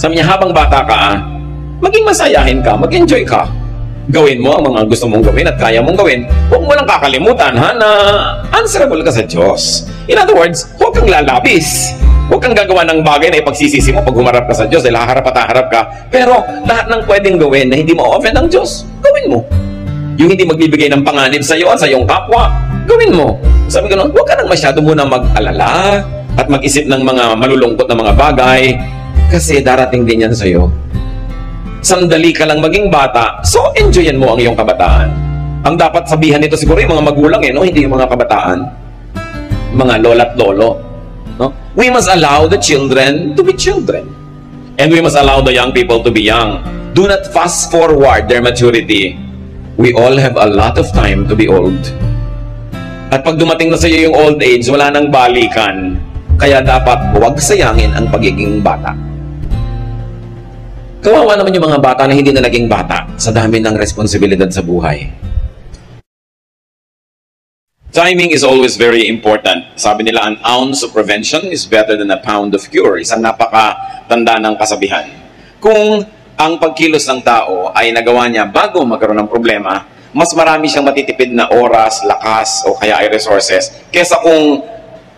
Sabi niya, habang bata ka, maging masayahin ka, mag-enjoy ka. Gawin mo ang mga gusto mong gawin at kaya mong gawin. Huwag mo lang kakalimutan, ha, na answerable ka sa Diyos. In other words, huwag kang lalabis. Huwag kang gagawa ng bagay na ipagsisisi mo pag humarap ka sa Diyos dahil haharap at haharap ka. Pero lahat ng pwedeng gawin na hindi mo offend ang Diyos, gawin mo. Yung hindi magbibigay ng panganib sa iyo at sa iyong kapwa, gawin mo. Sabi ko, huwag ka nang masyado muna mag-alala at mag-isip ng mga malulungkot na mga bagay kasi darating din yan sa iyo. Sandali ka lang maging bata, so enjoyin mo ang iyong kabataan. Ang dapat sabihan nito siguro yung mga magulang, no? Hindi yung mga kabataan, mga lola at lolo. No? We must allow the children to be children. And we must allow the young people to be young. Do not fast forward their maturity. We all have a lot of time to be old. At pag dumating na sa iyo yung old age, wala nang balikan. Kaya dapat huwag sayangin ang pagiging bata. Kawawa naman yung mga bata na hindi na naging bata sa dami ng responsibilidad sa buhay. Timing is always very important. Sabi nila, an ounce of prevention is better than a pound of cure. Isang napakatanda ng kasabihan. Kung ang pagkilos ng tao ay nagawa niya bago magkaroon ng problema, mas marami siyang matitipid na oras, lakas, o kaya ay resources, kesa kung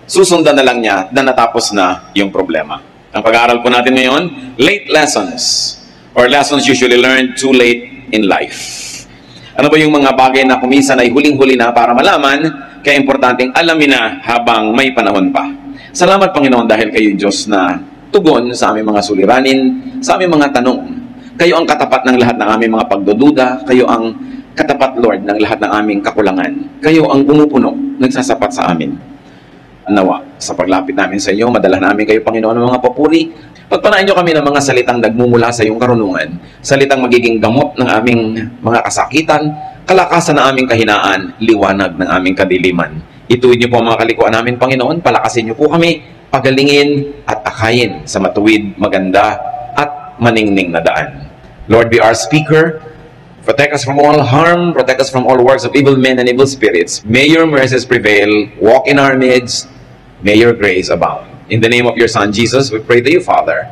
susundan na lang niya na natapos na yung problema. Ang pag-aaral po natin ngayon, late lessons, or lessons usually learned too late in life. Ano ba yung mga bagay na kuminsan ay huling-huli na para malaman, kaya importanteng alamin na habang may panahon pa. Salamat Panginoon dahil kayo Diyos na tugon sa aming mga suliranin, sa aming mga tanong. Kayo ang katapat ng lahat ng aming mga pagdududa, kayo ang katapat Lord ng lahat ng aming kakulangan. Kayo ang pumupuno, nagsasapat sa amin. Nawa, sa paglapit namin sa inyo, madala namin kayo, Panginoon, ng mga papuri. Pagpanain nyo kami ng mga salitang nagmumula sa iyong karunungan, salitang magiging gamot ng aming mga kasakitan, kalakasan ng aming kahinaan, liwanag ng aming kadiliman. Ituwid niyo po ang mga kalikuan namin, Panginoon, palakasin niyo po kami, pagalingin at akayin sa matuwid, maganda at maningning na daan. Lord, be our speaker. Protect us from all harm, protect us from all works of evil men and evil spirits. May your mercies prevail, walk in our midst, may your grace abound. In the name of your Son, Jesus, we pray to you, Father.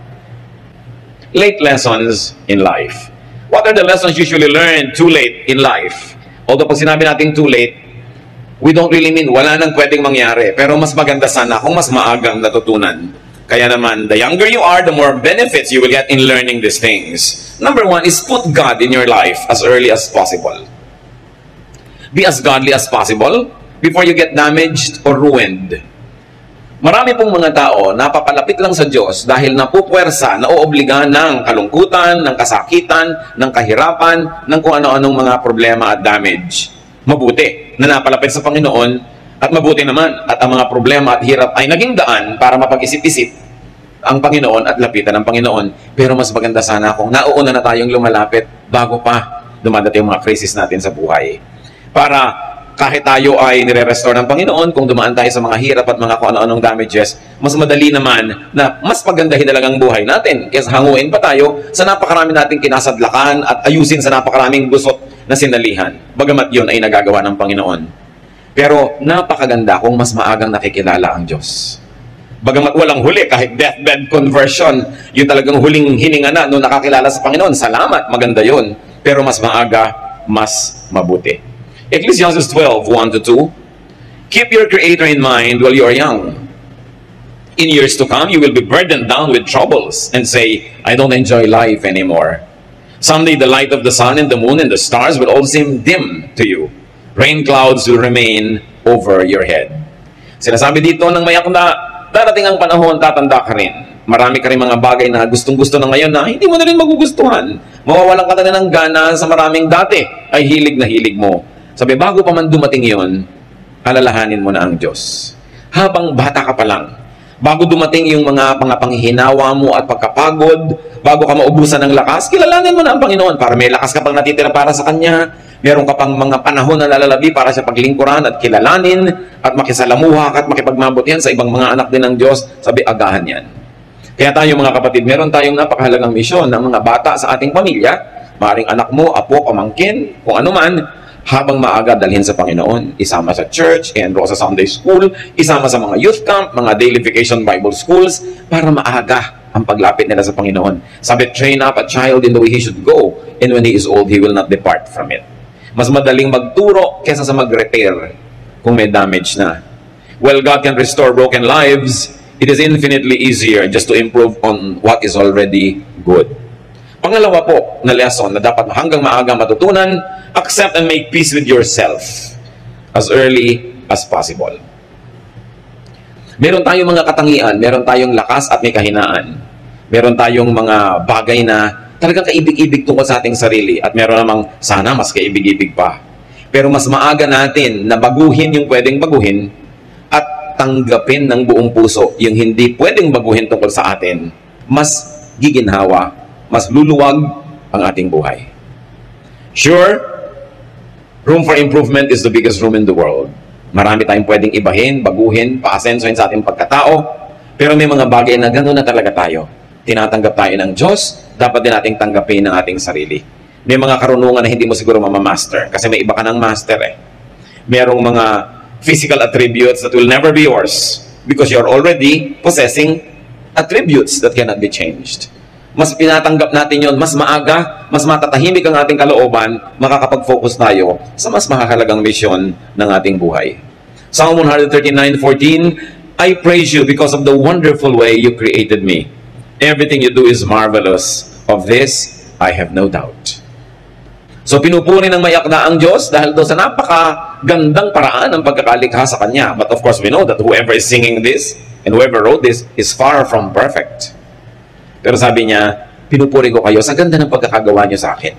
Late lessons in life. What are the lessons usually learned too late in life? Although pag sinabi natin too late, we don't really mean wala nang pwedeng mangyari. Pero mas maganda sana kung mas maagang natutunan. Kaya naman, the younger you are, the more benefits you will get in learning these things. Number one is put God in your life as early as possible. Be as godly as possible before you get damaged or ruined. Marami pong mga tao napapalapit lang sa Diyos dahil napupuwersa, naoobliga ng kalungkutan, ng kasakitan, ng kahirapan, ng kung ano-anong mga problema at damage. Mabuti na napalapit sa Panginoon at mabuti naman at ang mga problema at hirap ay naging daan para mapag-isip-isip ang Panginoon at lapitan ng Panginoon. Pero mas maganda sana kung nauuna na tayong lumalapit bago pa dumadating yung mga crisis natin sa buhay. Para kahit tayo ay nire-restore ng Panginoon, kung dumaan tayo sa mga hirap at mga kung ano-anong damages, mas madali naman na mas pagandahin na lang ang buhay natin. Kaya hanguin pa tayo sa napakarami nating kinasadlakan at ayusin sa napakaraming gusot na sinalihan. Bagamat yun ay nagagawa ng Panginoon. Pero napakaganda kung mas maagang nakikilala ang Diyos. Bagamat walang huli, kahit deathbed conversion, yung talagang huling hininga na nung nakakilala sa Panginoon, salamat, maganda yun. Pero mas maaga, mas mabuti. Ecclesiastes 12:1-2. Keep your Creator in mind while you are young. In years to come, you will be burdened down with troubles and say, I don't enjoy life anymore. Someday the light of the sun and the moon and the stars will all seem dim to you. Rain clouds will remain over your head. Sinasabi dito ng mayak na darating ang panahon, tatanda ka rin. Marami ka rin mga bagay na gustong-gusto na ngayon na hindi mo na rin magugustuhan. Mawawalan ka na ng gana sa maraming dati ay hilig na hilig mo. Sabi, bago pa man dumating yon, alalahanin mo na ang Diyos. Habang bata ka pa lang, bago dumating yung mga panghihinawa mo at pagkapagod, bago ka maubusan ng lakas, kilalanin mo na ang Panginoon para may lakas ka pang natitira para sa Kanya. Meron ka pang mga panahon na lalalabi para sa paglingkuran at kilalanin at makisalamuha at makipagmabutihan sa ibang mga anak din ng Diyos. Sabi, agahan yan. Kaya tayo mga kapatid, meron tayong napakahalagang misyon ng mga bata sa ating pamilya, maaaring anak mo, apo, pamangkin, kung ano man, habang maaga dalhin sa Panginoon, isama sa church, enroll sa Sunday school, isama sa mga youth camp, mga daily vacation Bible schools, para maaga ang paglapit nila sa Panginoon. Sabi, train up a child in the way he should go, and when he is old, he will not depart from it. Mas madaling magturo kesa sa mag-repair kung may damage na. While God can restore broken lives, it is infinitely easier just to improve on what is already good. Pangalawa po na lesson na dapat hanggang maaga matutunan, accept and make peace with yourself as early as possible. Meron tayong mga katangian, meron tayong lakas at may kahinaan. Meron tayong mga bagay na talagang kaibig-ibig tungkol sa ating sarili at meron namang sana mas kaibig-ibig pa. Pero mas maaga natin na baguhin yung pwedeng baguhin at tanggapin ng buong puso yung hindi pwedeng baguhin tungkol sa atin, mas giginhawa, mas luluwag ang ating buhay. Sure, room for improvement is the biggest room in the world. Marami tayong pwedeng ibahin, baguhin, paasensohin sa ating pagkatao, pero may mga bagay na gano'n na talaga tayo. Tinatanggap tayo ng Diyos, dapat din nating tanggapin ng ating sarili. May mga karunungan na hindi mo siguro mamamaster, kasi may iba ka ng master eh. Merong mga physical attributes that will never be yours, because you're already possessing attributes that cannot be changed. Mas pinatanggap natin yon, mas maaga, mas matatahimik ang ating kalooban, makakapag-focus tayo sa mas mahalagang misyon ng ating buhay. Psalm 139:14, I praise you because of the wonderful way you created me. Everything you do is marvelous. Of this, I have no doubt. So pinupuri ng mayakda ang Diyos dahil doon sa napakagandang paraan ng pagkakalikha sa Kanya. But of course, we know that whoever is singing this and whoever wrote this is far from perfect. Pero sabi niya, pinupuri ko kayo sa ganda ng pagkakagawa niyo sa akin.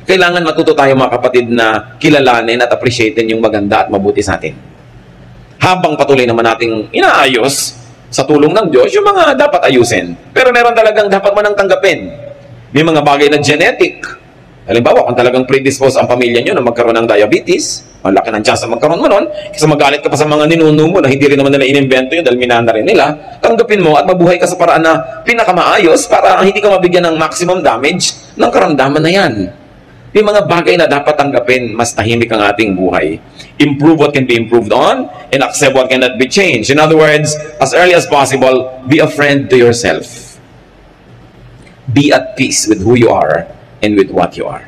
Kailangan matuto tayo mga kapatid na kilalanin at appreciatein yung maganda at mabuti sa atin. Habang patuloy naman nating inaayos sa tulong ng Diyos yung mga dapat ayusin. Pero meron talagang dapat mo nang tanggapin. May mga bagay na genetic. Halimbawa, kung talagang predisposed ang pamilya nyo na magkaroon ng diabetes, ang laki ng chance na magkaroon mo nun, kasi magalit ka pa sa mga ninuno mo na hindi rin naman nila inimbento yun dahil minana rin nila, tanggapin mo at mabuhay ka sa paraan na pinakamaayos para hindi ka mabigyan ng maximum damage ng karamdaman na yan. May mga bagay na dapat tanggapin, mas tahimik ang ating buhay. Improve what can be improved on and accept what cannot be changed. In other words, as early as possible, be a friend to yourself. Be at peace with who you are and with what you are.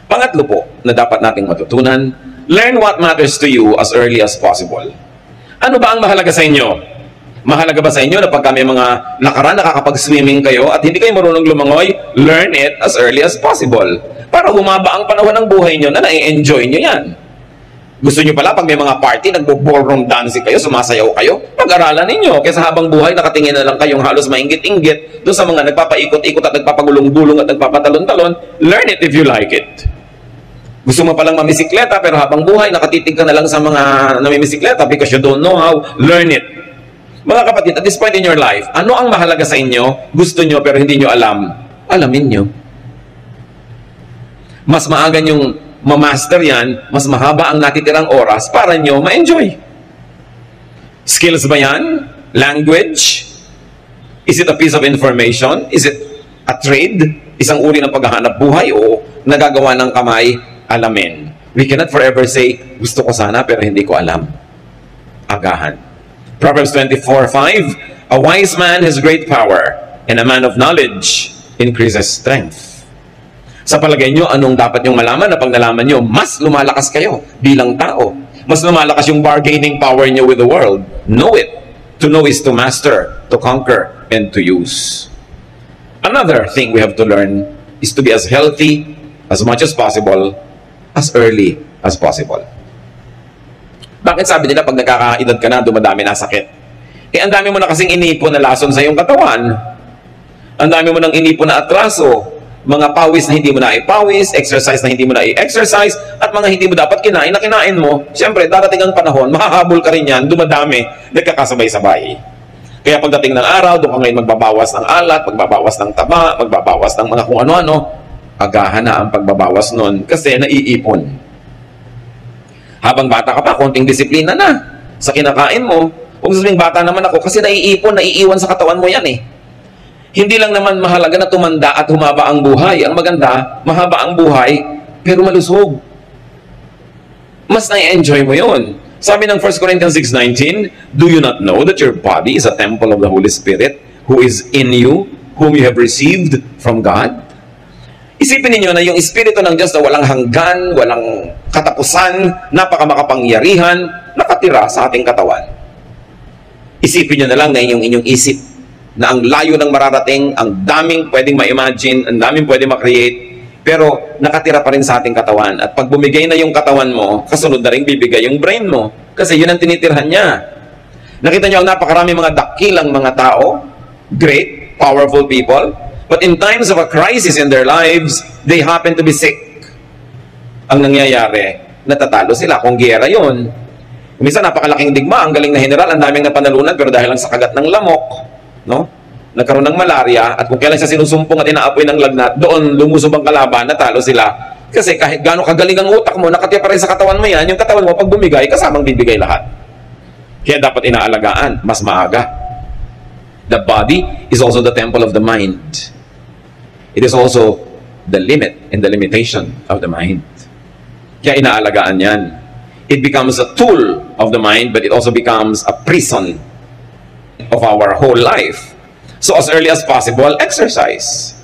Pangatlo po na dapat nating matutunan, learn what matters to you as early as possible. Ano ba ang mahalaga sa inyo? Mahalaga ba sa inyo na pagka may mga lakaran, nakakapag-swimming kayo at hindi kayo marunong lumangoy, learn it as early as possible. Para humaba ang panahon ng buhay nyo na na-enjoy nyo yan. Gusto nyo pala pag may mga party, nagbo-ballroom dancing kayo, sumasayaw kayo, pag-aralan ninyo. Kaysa habang buhay, nakatingin na lang kayong halos mainggit-inggit doon sa mga nagpapaikot-ikot at nagpapagulong-gulong at nagpapatalon-talon, learn it if you like it. Gusto mo palang mamisikleta, pero habang buhay, nakatitig ka na lang sa mga namimisikleta because you don't know how, learn it. Mga kapatid, at this point in your life, ano ang mahalaga sa inyo, gusto nyo pero hindi nyo alam, alamin nyo. Mas maaga nyong ma-master yan, mas mahaba ang natitirang oras para nyo ma-enjoy. Skills ba yan? Language? Is it a piece of information? Is it a trade? Isang uri ng paghahanap buhay o nagagawa ng kamay? Alamin. We cannot forever say, gusto ko sana pero hindi ko alam. Agahan. Proverbs 24:5, a wise man has great power and a man of knowledge increases strength. Sa palagay nyo, anong dapat nyong malaman na pag nalaman nyo, mas lumalakas kayo bilang tao. Mas lumalakas yung bargaining power nyo with the world. Know it. To know is to master, to conquer, and to use. Another thing we have to learn is to be as healthy as much as possible, as early as possible. Bakit sabi nila pag nagkakaedad ka na, dumadami na sakit? Eh, ang dami mo na kasing inipon na lason sa iyong katawan. Ang dami mo nang inipon na atraso. Mga pawis na hindi mo na ipawis, exercise na hindi mo na i-exercise, at mga hindi mo dapat kinain na kinain mo, siyempre, darating ang panahon, mahahabol ka rin yan, dumadami, nagkakasabay-sabay. Kaya pagdating ng araw, doon ka ngayon magbabawas ng alat, magbabawas ng taba, magbabawas ng mga kung ano-ano, agahan na ang pagbabawas nun kasi naiipon. Habang bata ka pa, konting disiplina na sa kinakain mo. Kung sabihin bata naman ako, kasi naiipon, naiiwan sa katawan mo yan eh. Hindi lang naman mahalaga na tumanda at humaba ang buhay. Ang maganda, mahaba ang buhay, pero malusog. Mas na-enjoy mo yun. Sabi ng 1 Corinthians 6:19, do you not know that your body is a temple of the Holy Spirit, who is in you, whom you have received from God? Isipin niyo na yung Espiritu ng Diyos na walang hanggan, walang katapusan, napakamakapangyarihan, nakatira sa ating katawan. Isipin niyo na lang na inyong isip na ang layo ng mararating, ang daming pwedeng ma-imagine, ang daming pwedeng ma-create, pero nakatira pa rin sa ating katawan. At pag bumigay na yung katawan mo, kasunod na rin bibigay yung brain mo. Kasi yun ang tinitirhan niya. Nakita niyo ang napakarami mga dakilang mga tao, great, powerful people, but in times of a crisis in their lives, they happen to be sick. Ang nangyayari, natatalo sila. Kung giyera yun, minsan napakalaking digma, ang galing na general, ang daming napanalunan, pero dahil lang sa kagat ng lamok, no? Nagkaroon ng malaria, at kung kailan siya sinusumpong at inaapoy ng lagnat, doon lumusob ang kalaban, natalo sila. Kasi kahit gaano kagaling ang utak mo, nakatiya pa rin sa katawan mo yan, yung katawan mo pag bumigay, kasamang bibigay lahat. Kaya dapat inaalagaan, mas maaga. The body is also the temple of the mind. It is also the limit and the limitation of the mind. Kaya inaalagaan yan. It becomes a tool of the mind, but it also becomes a prison of our whole life. So as early as possible, exercise.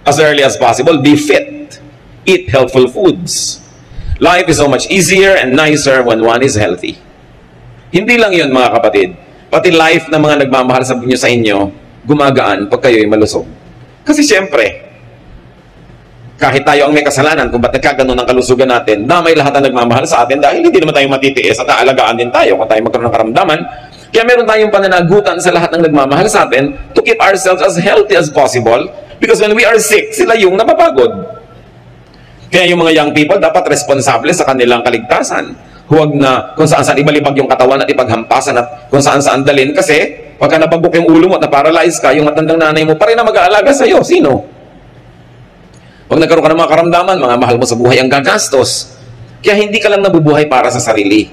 As early as possible, be fit. Eat healthful foods. Life is so much easier and nicer when one is healthy. Hindi lang yun, mga kapatid. Pati life ng mga nagmamahal sa inyo, gumagaan pag kayo'y malusog. Kasi siyempre, kahit tayo ang may kasalanan kung ba't nagkaganon ang kalusugan natin, damay lahat ang nagmamahal sa atin dahil hindi naman tayo matitiis at aalagaan din tayo kung tayo magkaroon ng karamdaman. Kaya meron tayong pananagutan sa lahat ng nagmamahal sa atin to keep ourselves as healthy as possible, because when we are sick, sila yung napapagod. Kaya yung mga young people dapat responsable sa kanilang kaligtasan. Huwag na kung saan-saan ibalibag yung katawan at ipaghampasan at kung saan-saan dalhin, kasi pagka nabagok yung ulo mo at na-paralyze ka, yung matandang nanay mo pa rin na mag-aalaga sa'yo. Sino? Pag nagkaroon ka ng mga karamdaman, mga mahal mo sa buhay ang gagastos. Kaya hindi ka lang nabubuhay para sa sarili.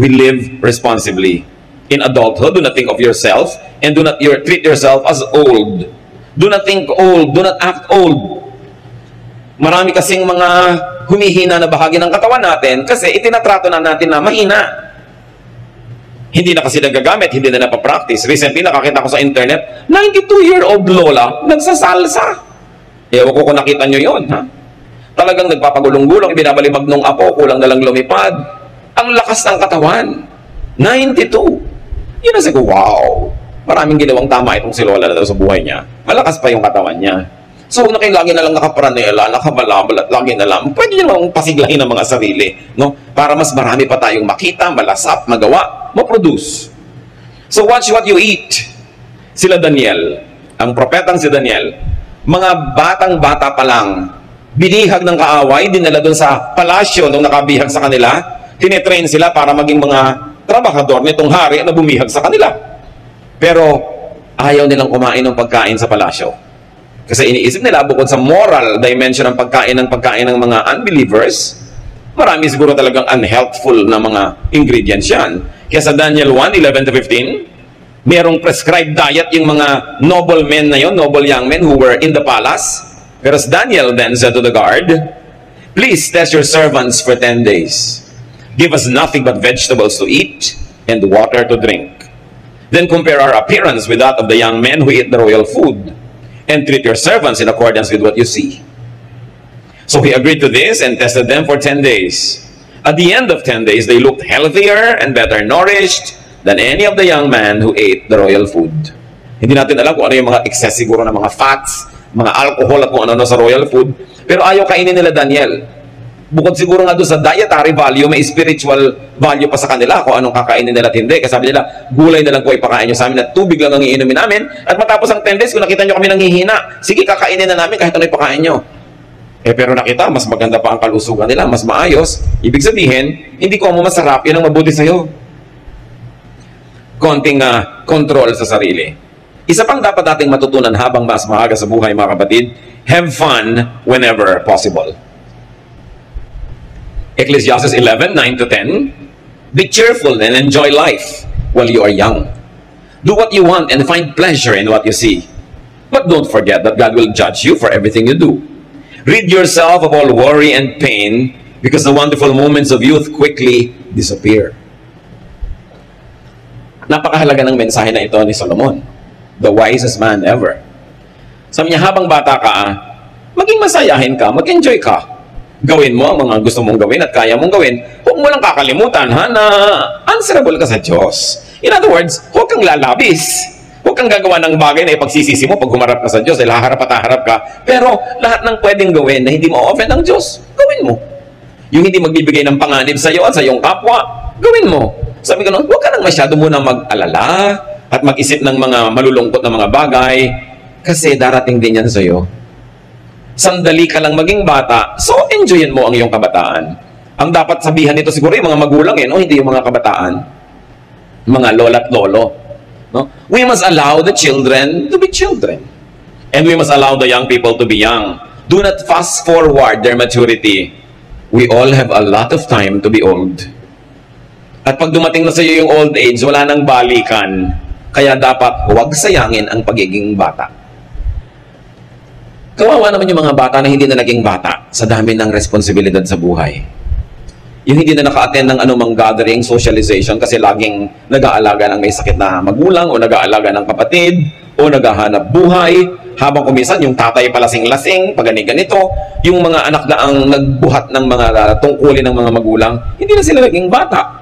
We live responsibly. In adulthood, do not think of yourself and do not treat yourself as old. Do not think old. Do not act old. Marami kasing mga humihina na bahagi ng katawan natin kasi itinatrato na natin na mahina. Hindi na kasi nagagamit, hindi na napapractice. Recently, nakakita ko sa internet, 92-year-old lola, nagsasalsa. Ewan ko kung nakita nyo yun, ha? Talagang nagpapagulong-gulong, binabalibag nung apo, kulang na lang lumipad. Ang lakas ng katawan. 92. Yun na ko, wow. Maraming ginawang tama itong si Lola na sa buhay niya. Malakas pa yung katawan niya. So, huwag na kayo lagi na lang nakapranela, nakabalabal at lagi na lang, pwede nyo namang pasiglahin ang mga sarili, no? Para mas marami pa tayong makita, malasap, magawa, maproduce. So, watch what you eat. Sila Daniel, ang propetang si Daniel, mga batang-bata pa lang, binihag ng kaaway, dinala doon sa palasyo nung nakabihag sa kanila, tinetrain sila para maging mga trabahador nitong hari na bumihag sa kanila. Pero, ayaw nilang kumain ng pagkain sa palasyo. Kasi iniisip nila, bukod sa moral dimension ng pagkain ng mga unbelievers, marami siguro talagang unhealthful na mga ingredients yan. Kaya sa Daniel 1:11-15, merong prescribed diet yung mga noble men na yon, noble young men who were in the palace. Pero Daniel then said to the guard, "Please test your servants for 10 days. Give us nothing but vegetables to eat and water to drink. Then compare our appearance with that of the young men who eat the royal food, and treat your servants in accordance with what you see." So he agreed to this and tested them for 10 days. At the end of 10 days, they looked healthier and better nourished than any of the young men who ate the royal food. Hindi natin alam kung ano yung mga excess siguro ng mga fats, mga alcohol at kung ano sa royal food. Pero ayaw kainin nila Daniel. Bukod siguro nga doon sa dietary value, may spiritual value pa sa kanila kung anong kakainin nila at hindi. Kasi sabi nila, gulay na lang po ipakain nyo sa amin at tubig lang ang iinumin namin. At matapos ang 10 days, kung nakita nyo kami nanghihina, sige, kakainin na namin kahit ano ipakain nyo. Pero nakita, mas maganda pa ang kalusugan nila, mas maayos. Ibig sabihin, hindi ko mo masarap, yun ang mabuti sa'yo. Konting control sa sarili. Isa pang dapat nating matutunan habang mas maaga sa buhay, mga kapatid, have fun whenever possible. Ecclesiastes 11:9-10, be cheerful and enjoy life while you are young. Do what you want and find pleasure in what you see. But don't forget that God will judge you for everything you do. Rid yourself of all worry and pain because the wonderful moments of youth quickly disappear. Napakahalaga ng mensahe na ito ni Solomon. the wisest man ever. Sabi niya, habang bata ka, maging masayahin ka, mag-enjoy ka. Gawin mo ang mga gusto mong gawin at kaya mong gawin. Huwag mo lang kakalimutan, na answerable ka sa Diyos. In other words, huwag kang lalabis. Huwag kang gagawa ng bagay na ipagsisisi mo pag humarap ka sa Diyos, dahil haharap at haharap ka. Pero lahat ng pwedeng gawin na hindi mo offend ang Diyos, gawin mo. Yung hindi magbibigay ng panganib sa iyo at sa iyong kapwa, gawin mo. Sabi ko, huwag ka nang masyado muna mag-alala at mag-isip ng mga malulungkot na mga bagay, kasi darating din yan sa iyo. Sandali ka lang maging bata, so enjoyin mo ang iyong kabataan. Ang dapat sabihan nito siguro yung mga magulang, no? Hindi yung mga kabataan. Mga lola at lolo. No? We must allow the children to be children. And we must allow the young people to be young. Do not fast forward their maturity. We all have a lot of time to be old. At pag dumating na sa iyo yung old age, wala nang balikan. Kaya dapat huwag sayangin ang pagiging bata. Kawawa naman yung mga bata na hindi na naging bata sa dami ng responsibilidad sa buhay. Yung hindi na naka-attend ng anumang gathering, socialization, kasi laging nag-aalaga ng may sakit na magulang o nag-aalaga ng kapatid o naghahanap buhay, habang kumisan yung tatay palasing-lasing, pag ganito, yung mga anak na ang nagbuhat ng mga tungkulin ng mga magulang, hindi na sila naging bata.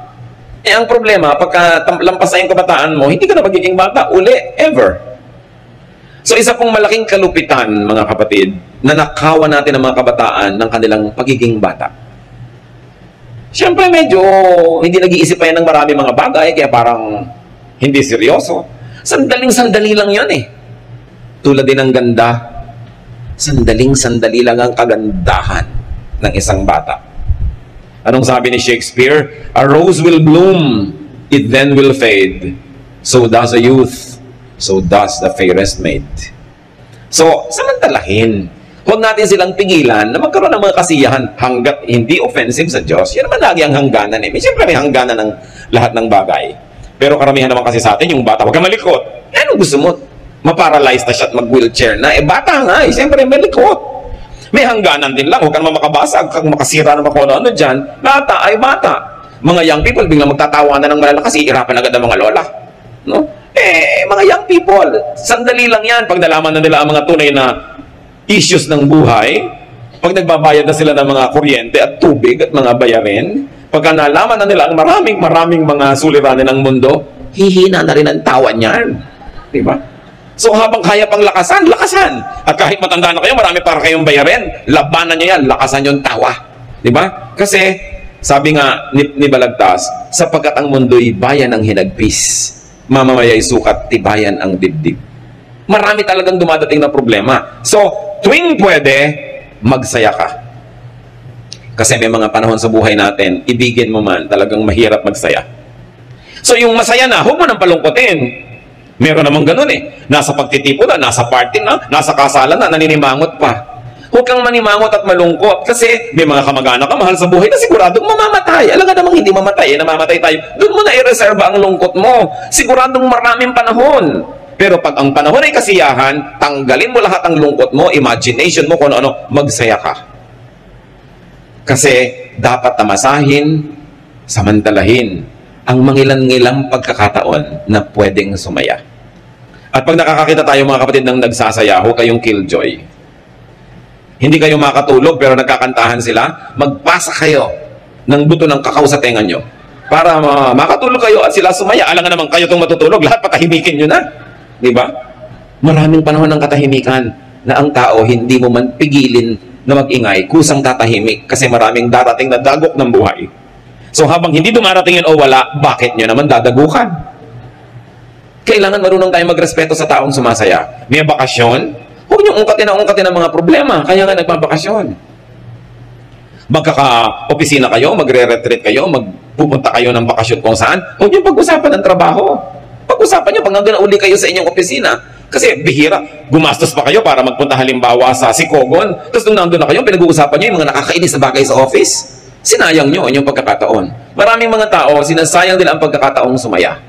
Ang problema, pagka lampas na yung kabataan mo, hindi ka na magiging bata uli, ever. So isa pong malaking kalupitan, mga kapatid, na nakawan natin ang mga kabataan ng kanilang pagiging bata. Siyempre medyo hindi nag-iisip pa yan ng marami mga bagay, kaya parang hindi seryoso. Sandaling-sandali lang yun eh. Tulad din ng ganda, sandaling-sandali lang ang kagandahan ng isang bata. Anong sabi ni Shakespeare? A rose will bloom, it then will fade. So does a youth, so does the fairest maid. So, samantalahin. Huwag natin silang pigilan na magkaroon ng mga kasiyahan hanggat hindi offensive sa Diyos. Yan naman lagi ang hangganan eh. Siyempre may hangganan ng lahat ng bagay. Pero karamihan naman kasi sa atin, yung bata, huwag kang malikot. Anong gusto mo? Maparalyzed na siya at mag-wheelchair na. Bata nga eh. Siyempre malikot. May hangganan din lang. Huwag ka naman makabasag. Huwag kang makasira naman kung ano dyan. Bata ay bata. Mga young people, biglang magtatawanan ng malalakas, iirapan agad ang mga lola. No? Mga young people, sandali lang yan pag nalaman na nila ang mga tunay na issues ng buhay, pag nagbabayad na sila ng mga kuryente at tubig at mga bayarin, pagka nalaman na nila ang maraming mga suliranin ng mundo, hihina na rin ang tawa niyan. Diba? So habang kaya pang lakasan, lakasan. At kahit matanda na kayo, marami para kayong bayarin, labanan niyo yan, lakasan yung tawa. Diba? Kasi, sabi nga ni Balagtas, sapagkat ang mundo'y bayan ng hinagpis, mamamaya'y sukat, tibayan ang dibdib. Marami talagang dumadating na problema. So, tuwing pwede, magsaya ka. Kasi may mga panahon sa buhay natin, ibigin mo man, talagang mahirap magsaya. So, yung masaya na, huwag mo nang palungkotin. Meron namang ganun eh. Nasa pagtitipo na, nasa party na, nasa kasalan na, naninimangot pa. Huwag kang manimangot at malungkot kasi may mga kamag-anak ka mahal sa buhay na siguradong mamamatay. Alam ka namang hindi mamatay, namamatay tayo. Doon mo na i-reserva ang lungkot mo. Siguradong maraming panahon. Pero pag ang panahon ay kasiyahan, tanggalin mo lahat ang lungkot mo, imagination mo kung ano, magsaya ka. Kasi dapat tamasahin, samantalahin ang mangilan-ngilang pagkakataon na pwedeng sumaya. At pag nakakakita tayo mga kapatid ng nagsasaya, huwag kayong killjoy. Hindi kayo makatulog pero nagkakantahan sila, magpasa kayo ng buto ng kakao sa tenga nyo para makatulog kayo at sila sumaya. Alam nga naman kayo itong matutulog, lahat patahimikin nyo na. Diba? Maraming panahon ng katahimikan na ang tao hindi mo man pigilin na mag-ingay, kusang tatahimik kasi maraming darating na dagok ng buhay. So habang hindi dumarating yun o wala, bakit nyo naman dadagukan? Kailangan marunong tayo magrespeto sa taong sumasaya. May bakasyon, huwag niyong ungkatin ang mga problema. Kaya nga nagpapakasyon. Magkaka-opisina kayo, magre-retreat kayo, magpupunta kayo ng bakasyon kung saan. Huwag niyong pag-usapan ng trabaho. Pag-usapan niyo pag hanggang uli kayo sa inyong opisina. Kasi bihira, gumastos pa kayo para magpunta halimbawa sa Sikogon. Tapos nung nandun na kayo, pinag-uusapan niyo yung mga nakakainis na bagay sa office. Sinayang niyo ang inyong pagkakataon. Maraming mga tao, sinasayang nila ang pagkakataong sumaya.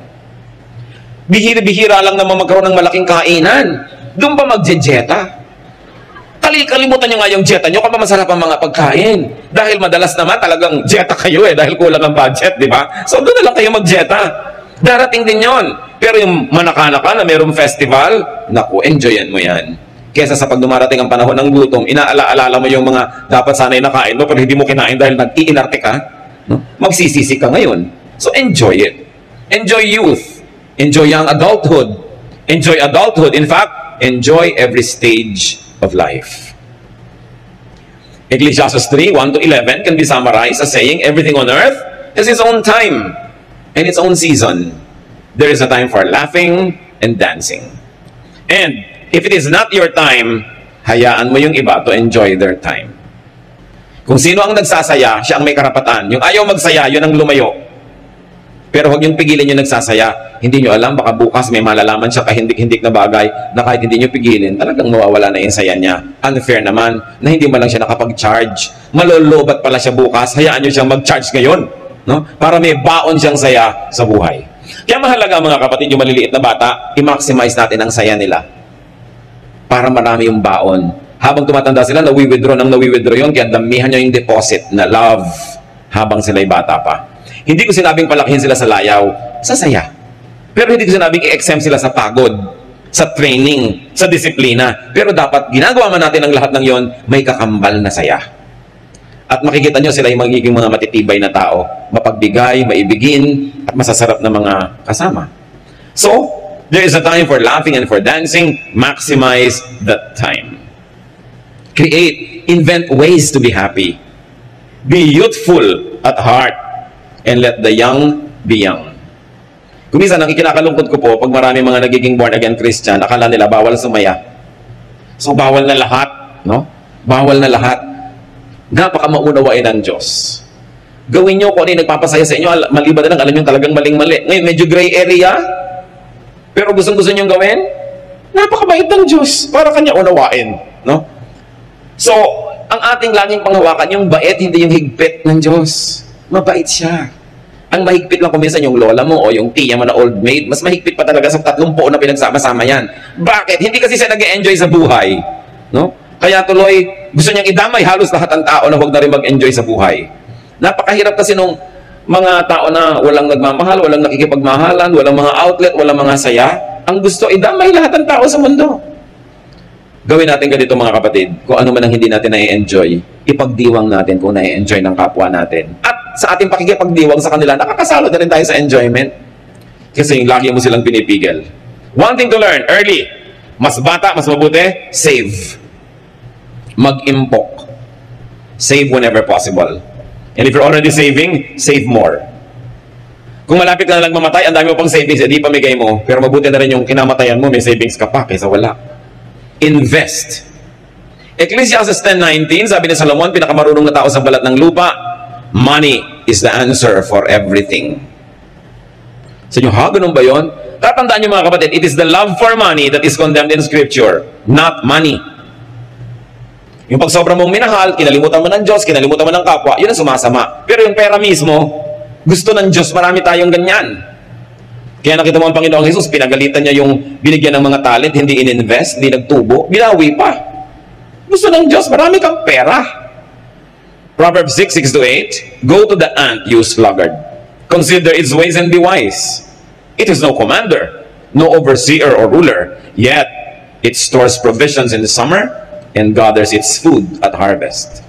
Bihira-bihira lang naman magkaroon ng malaking kainan. Doon pa mag-jeta. Kalimutan nyo nga yung jeta nyo kung masarap ang mga pagkain. Dahil madalas naman talagang jeta kayo dahil kulang ang budget, di ba? So doon na lang kayo mag-jeta. Darating din yon. Pero yung manaka-naka na mayroong festival, naku, enjoyan mo yan. Kesa sa pag dumarating ang panahon ng gutom, inaala-alala mo yung mga dapat sana'y nakain mo, pero hindi mo kinain dahil nag-iinarte ka, no? Magsisisi ka ngayon. So enjoy it. Enjoy youth. Enjoy young adulthood. Enjoy adulthood. In fact, enjoy every stage of life. Ecclesiastes 3, 1-11 can be summarized as saying, everything on earth has its own time and its own season. There is a time for laughing and dancing. And if it is not your time, hayaan mo yung iba to enjoy their time. Kung sino ang nagsasaya, siya ang may karapatan. Yung ayaw magsaya, yun ang lumayo. Pero huwag niyong pigilan yung nagsasaya. Hindi niyo alam, baka bukas may malalaman siya kahindik-hindik na bagay na kahit hindi niyo pigilin, talagang mawawala na yung saya niya. Unfair naman na hindi man lang siya nakapag-charge. Malolobat pala siya bukas, hayaan niyo siyang mag-charge ngayon. No? Para may baon siyang saya sa buhay. Kaya mahalaga mga kapatid, yung maliliit na bata, i-maximize natin ang saya nila. Para marami yung baon. Habang tumatanda sila, nawi-withdraw yun, kaya damihan nyo yung deposit na love habang sila'y bata pa. Hindi ko sinabing palakihin sila sa layaw, sa saya. Pero hindi ko sinabing i-exempt sila sa pagod, sa training, sa disiplina. Pero dapat ginagawa man natin ang lahat ng yon, may kakambal na saya. At makikita nyo sila yung magiging mga matitibay na tao, mapagbigay, maibigin, at masasarap na mga kasama. So, there is a time for laughing and for dancing. Maximize that time. Create, invent ways to be happy. Be youthful at heart. And let the young be young. Kung minsan, ang ikinakalungkot ko po, pag marami mga nagiging born-again Christian, akala nila bawal sumaya. So, bawal na lahat. No? Bawal na lahat. Napaka maunawain ng Diyos. Gawin nyo kung ano yung nagpapasaya sa inyo, maliban na lang, alam nyo talagang maling-mali. Ngayon, medyo gray area, pero gustong-gusto nyo gawin, napakabait ng Diyos para kanya unawain. No? So, ang ating laging panghawakan, yung bait, hindi yung higpit ng Diyos. Mabait siya. Ang mahigpit lang kuminsan yung lola mo o yung tiya mo na old maid, mas mahigpit pa talaga sa 30 na pinagsama-sama yan. Bakit? Hindi kasi siya nag-enjoy sa buhay. No? Kaya tuloy, gusto niyang idamay halos lahat ng tao na huwag na rin mag-enjoy sa buhay. Napakahirap kasi nung mga tao na walang nagmamahal, walang nakikipagmahalan, walang mga outlet, walang mga saya. Ang gusto, idamay lahat ng tao sa mundo. Gawin natin ganito mga kapatid, kung ano man ang hindi natin na-enjoy, ipagdiwang natin kung na-enjoy ng kapwa natin. At sa ating pakikipagdiwang sa kanila, nakakasalo na rin tayo sa enjoyment. Kasi lagi mo silang pinipigil. One thing to learn, early. Mas bata, mas mabuti, save. Mag-impok. Save whenever possible. And if you're already saving, save more. Kung malapit ka na lang mamatay, ang dami mo pang savings, edi pamigay mo. Pero mabuti na rin yung kinamatayan mo, may savings ka pa, kaysa wala. Invest. Ecclesiastes 10:19, sabi ni Solomon, pinakamarunong na tao sa balat ng lupa, money is the answer for everything. Sa inyo, ha? Ganun ba yun? Tatandaan nyo mga kapatid, it is the love for money that is condemned in Scripture, not money. Yung pag sobrang mong minahal, kinalimutan mo ng Diyos, kinalimutan mo ng kapwa, yun ang sumasama. Pero yung pera mismo, gusto ng Diyos, marami tayong ganyan. Kaya nakita mo ang Panginoong Jesus, pinagalitan niya yung binigyan ng mga talent, hindi in-invest, hindi nagtubo, binawi pa. Gusto ng Diyos, marami kang pera. Proverbs 6:6-8, go to the ant, you sluggard. Consider its ways and be wise. It is no commander, no overseer or ruler, yet it stores provisions in the summer and gathers its food at harvest.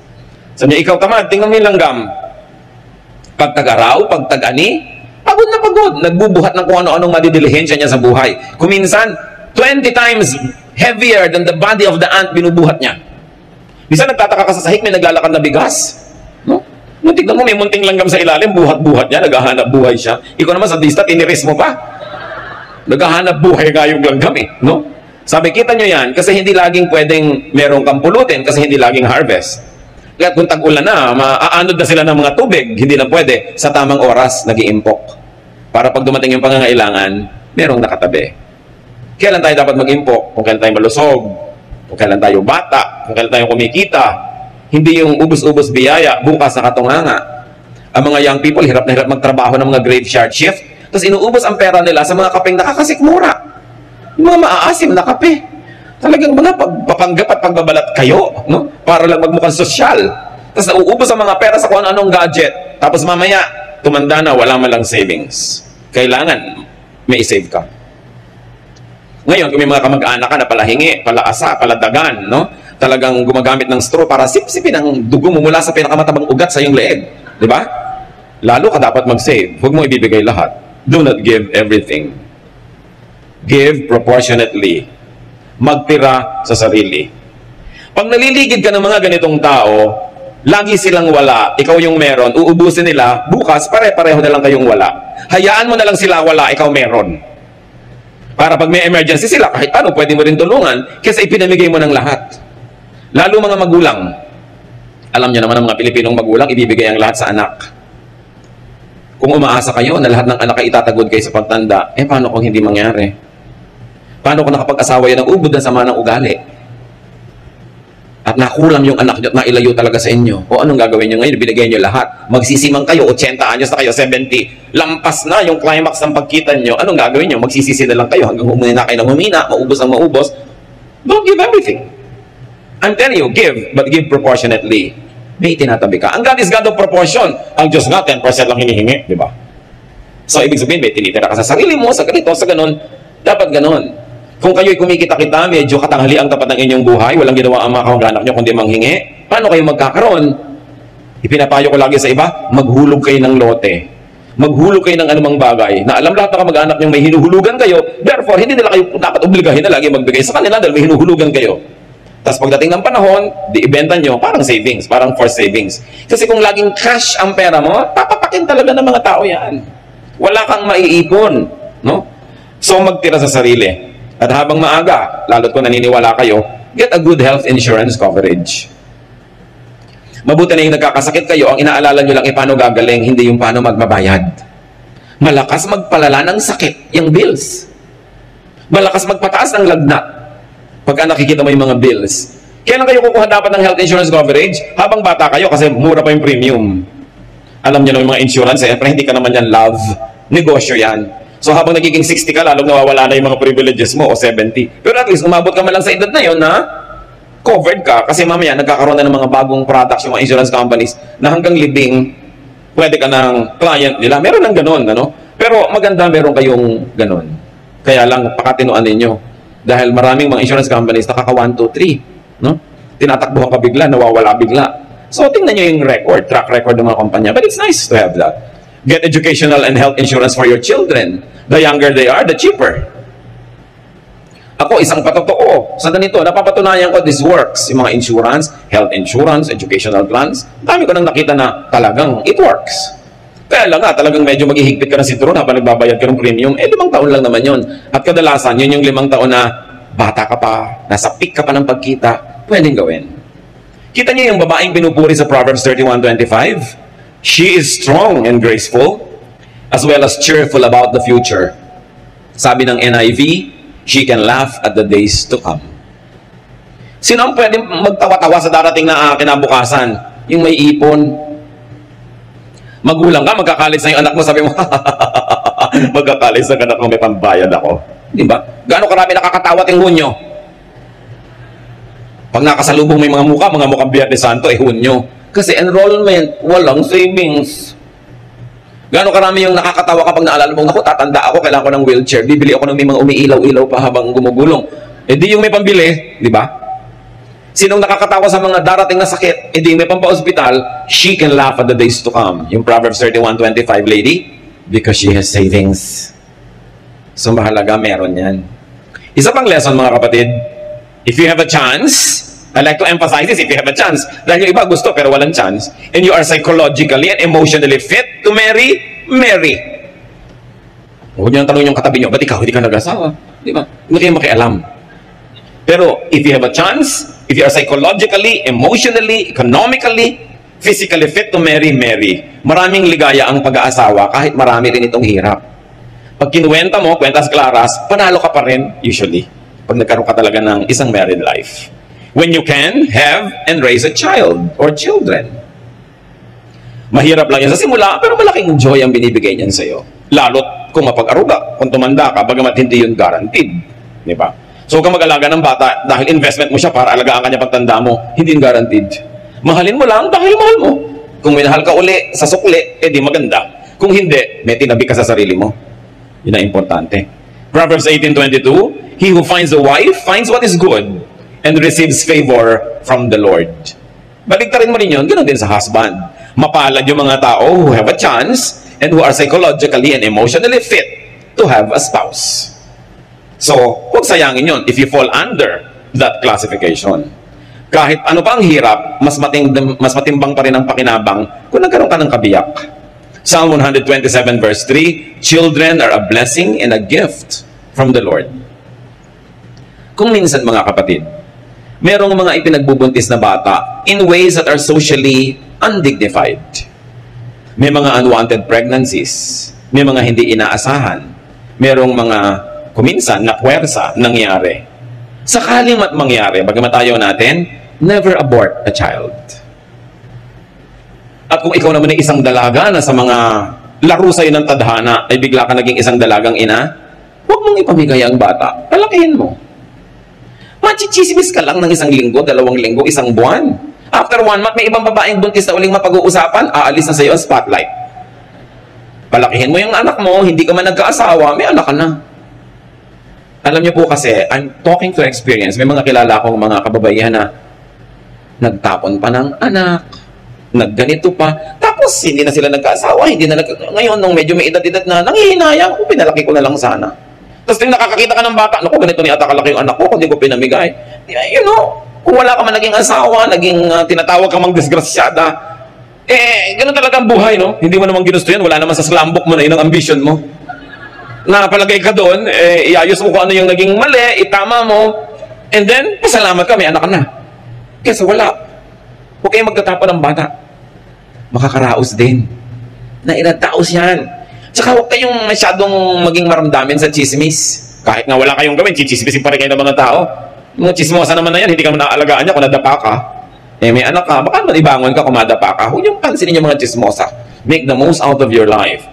Sabi niya, ikaw tamad, tingnan mo yung langgam. Pag tag-araw, pag tag-ani, pagod na pagod. Nagbubuhat ng kung ano-anong madidilihensya niya sa buhay. Kuminsan, 20 times heavier than the body of the ant binubuhat niya. Minsan nagtataka ka sa sahig, may naglalakad na bigas. No? Nung tignan mo, may munting langgam sa ilalim, buhat-buhat niya, naghahanap buhay siya. Ikaw naman sa dista, tiniris mo pa. Naghahanap buhay nga yung langgam eh. No? Sabi, kita nyo yan, kasi hindi laging pwedeng merong kang pulutin, kasi hindi laging harvest. Kaya kung tag-ulan na, maaanod na sila ng mga tubig, hindi na pwede, sa tamang oras, nag-iimpok. Para pag dumating yung pangangailangan, merong nakatabi. Kailan tayo dapat mag-impok? Kung kailan tayo malusog, kung kailan tayo bata, kung kailan tayo kumikita. Hindi yung ubus-ubus biyaya, bukas na katunganga. Ang mga young people, hirap na hirap magtrabaho ng mga graveyard shift, tapos inuubos ang pera nila sa mga kapeng nakakasikmura. Yung mga maaasim na kape. Talagang mga pagpapanggap at pagbabalat kayo, no? Para lang magmukhang sosyal. Tapos nauubos ang mga pera sa kung anong gadget. Tapos mamaya, tumanda na, wala man lang savings. Kailangan may isave ka. Ngayon, kung may mga kamag-anak ka na palahingi, palaasa, paladagan, no? Talagang gumagamit ng straw para sipsipin ang dugo mo mula sa pinakamatabang ugat sa iyong leeg. Di ba? Lalo ka dapat mag-save. Huwag mo ibibigay lahat. Do not give everything. Give proportionately. Magtira sa sarili. Pag naliligid ka ng mga ganitong tao, lagi silang wala, ikaw yung meron, uubusin nila, bukas pare-pareho na lang kayong wala. Hayaan mo na lang sila wala, ikaw meron. Para pag may emergency sila, kahit paano, pwede mo rin tulungan kasi ipinamigay mo ng lahat. Lalo mga magulang. Alam niyo naman ang mga Pilipinong magulang, ibibigay ang lahat sa anak. Kung umaasa kayo na lahat ng anak ay itatagod kayo sa pagtanda, paano kung hindi mangyari? Paano kung nakapag-asawa yan ng ubod na sama ng ugali? At nakulang yung anak nyo at nailayo talaga sa inyo. O anong gagawin nyo ngayon? Binigay nyo lahat. Magsisimang kayo, 80 anyos na kayo, 70. Lampas na yung climax ng pagkita nyo. Anong gagawin nyo? Magsisisi na lang kayo hanggang humina kayo ng humina, maubos ang maubos. Don't give everything. I'm telling you, give, but give proportionately. May tinatabi ka. Ang God is God of proportion. Ang Diyos nga, 10% lang hinihingi. Di ba? So, ibig sabihin, may tinitira ka sa sarili mo, sa ganito, sa ganon. Dapat ganon. Kung kayo'y kumikita-kita, medyo katanghali ang tapat ng inyong buhay, walang ginawa ang mga kamag-anak nyo kundi manghingi, paano kayo magkakaroon? Ipinapayo ko lagi sa iba, maghulog kayo ng lote. Maghulog kayo ng anumang bagay, na alam lahat ng kamag-anak nyo may hinuhulugan kayo, therefore, hindi nila kayo dapat obligahin na lagi magbigay sa kanila dahil may hinuhulugan kayo. Tapos pagdating ng panahon, di ibenta nyo, parang savings, parang for savings. Kasi kung laging cash ang pera mo, papapakin talaga ng mga tao yan. Wala kang maiipon. No? So, magtira sa sarili. At habang maaga, lalo't kung naniniwala kayo, get a good health insurance coverage. Mabuti na yung nagkakasakit kayo, ang inaalala nyo lang paano gagaling, hindi yung paano magbabayad. Malakas magpalala ng sakit, yung bills. Malakas magpataas ng lagnat, pagka nakikita mo yung mga bills. Kailan kayo kukuha dapat ng health insurance coverage? Habang bata kayo, kasi mura pa yung premium. Alam nyo na yung mga insurance, pero hindi ka naman yan love. Negosyo yan. So habang nagiging 60 ka, lalong nawawala na yung mga privileges mo o 70. Pero at least umabot ka man lang sa edad na yun na covered ka. Kasi mamaya nagkakaroon na ng mga bagong products yung mga insurance companies na hanggang libing, pwede ka ng client nila. Meron ng ganun, ano? Pero maganda meron kayong ganun. Kaya lang pakatinuan ninyo. Dahil maraming mga insurance companies nakaka 1, 2, 3. No? Tinatakbuhan ka bigla, nawawala bigla. So tingnan nyo yung record, track record ng mga kumpanya. But it's nice to have that. Get educational and health insurance for your children. The younger they are, the cheaper. Ako, isang patotoo. Sa ganito, napapatunayan ko this works. Yung mga insurance, health insurance, educational plans, dami ko nang nakita na talagang it works. Kaya lang nga, talagang medyo maghihigpit ka ng sinturon habang nagbabayad ka ng premium. 5 taon lang naman yun. At kadalasan, yun yung 5 taon na bata ka pa, nasa peak ka pa ng pagkita, pwedeng gawin. Kita niyo yung babaeng pinupuri sa Proverbs 31:25? She is strong and graceful, as well as cheerful about the future. Sabi ng NIV, she can laugh at the days to come. Sino ang pwedeng magtawa-tawa sa darating na kinabukasan? Yung may ipon. Magulang ka, magkakalis na yung anak mo, sabi mo, magkakalis na anak mo, may pambayad ako. Di ba? Gaano karami nakakatawa tinghunyo? Pag nakasalubong may mga mukhang Biyernes Santo, hunyo. Kasi enrollment, walang savings. Gaano karami yung nakakatawa kapag naalala mo, naku, tatanda ako, kailangan ko ng wheelchair, bibili ako ng may mga umiilaw-ilaw pa habang gumugulong. Di yung may pambili, di ba? Sinong nakakatawa sa mga darating na sakit, di may pampa-hospital, she can laugh at the days to come. Yung Proverbs 31:25, lady, because she has savings. So mahalaga, meron yan. Isa pang lesson, mga kapatid, if you have a chance, I like to emphasize this, if you have a chance. Dahil yung iba gusto pero walang chance. And you are psychologically and emotionally fit to marry, marry. Huwag nyo nang tanong yung katabi nyo, ba't ikaw hindi ka nag-asawa? Di ba? Hindi kayo makialam. Pero if you have a chance, if you are psychologically, emotionally, economically, physically fit to marry, marry. Maraming ligaya ang pag-aasawa kahit marami rin itong hirap. Pag kinuwenta mo, kwentas claras, panalo ka pa rin usually. Pag nagkaroon ka talaga ng isang married life. When you can have and raise a child or children. Mahirap lang yan sa simula, pero malaking joy ang binibigay niyan sa'yo. Lalo't kung mapag-aruga, kung tumanda ka, bagamat hindi yun guaranteed. Di ba? So kung mag-alaga ng bata, dahil investment mo siya para alagaan kanya pagtanda mo, hindi yun guaranteed. Mahalin mo lang dahil mahal mo. Kung minahal ka uli sa sukli, di maganda. Kung hindi, may tinabi ka sa sarili mo. Yun ang importante. Proverbs 18:22, he who finds a wife finds what is good and receives favor from the Lord. Baliktarin mo rin yun, ganoon din sa husband. Mapalad yung mga tao who have a chance and who are psychologically and emotionally fit to have a spouse. So, huwag sayangin yun if you fall under that classification. Kahit ano pa ang hirap, mas matimbang pa rin ang pakinabang kung nagkaroon ka ng kabiyak. Psalm 127 verse 3, children are a blessing and a gift from the Lord. Kung minsan mga kapatid, merong mga ipinagbubuntis na bata in ways that are socially undignified. May mga unwanted pregnancies, may mga hindi inaasahan, merong mga kuminsan na puwersa nangyari. Sakaling mangyari, bagamat ayaw natin, never abort a child. At kung ikaw naman ay isang dalaga na sa mga laro sa'yo ng tadhana ay bigla ka naging isang dalagang ina, huwag mong ipamigay ang bata, palakihin mo. Machichismis ka lang ng 1 linggo, 2 linggo, 1 buwan. After 1 month, may ibang babaeng buntis na uling mapag-uusapan, aalis na sa'yo ang spotlight. Palakihin mo yung anak mo, hindi ka man nagkaasawa, may anak ka na. Alam niyo po kasi, I'm talking to experience. May mga kilala akong mga kababaihan na nagtapon pa ng anak, nagganito pa, tapos hindi na sila nagkaasawa, ngayon nung medyo may edad-edad na, nanghihinayang ko, pinalaki ko na lang sana. Tapos din nakakakita ka ng bata, naku, ganito ni ata kalaki yung anak ko, kundi ko pinamigay. You know, kung wala ka man naging asawa, tinatawag ka mang disgrasyada, ganun talaga ang buhay, no? Hindi mo naman ginusto yan, wala naman sa slumbook mo na yun ang ambition mo. Napalagay ka doon, iayos mo kung ano yung naging mali, itama mo, and then, pasalamat ka, may anak ka na. Kasi wala. Huwag kayong magtatapon ng bata. Makakaraos din. Nainataos yan. Tsaka huwag kayong masyadong maging maramdamin sa chismis. Kahit nga wala kayong gawin, chichismisin pa rin kayo ng mga tao. Mga chismosa naman na yan, hindi ka maaalagaan niya kung nadapa ka. May anak ka, baka malibangon ka kung madapa ka. Huwag yung pansinin yung mga chismosa. Make the most out of your life.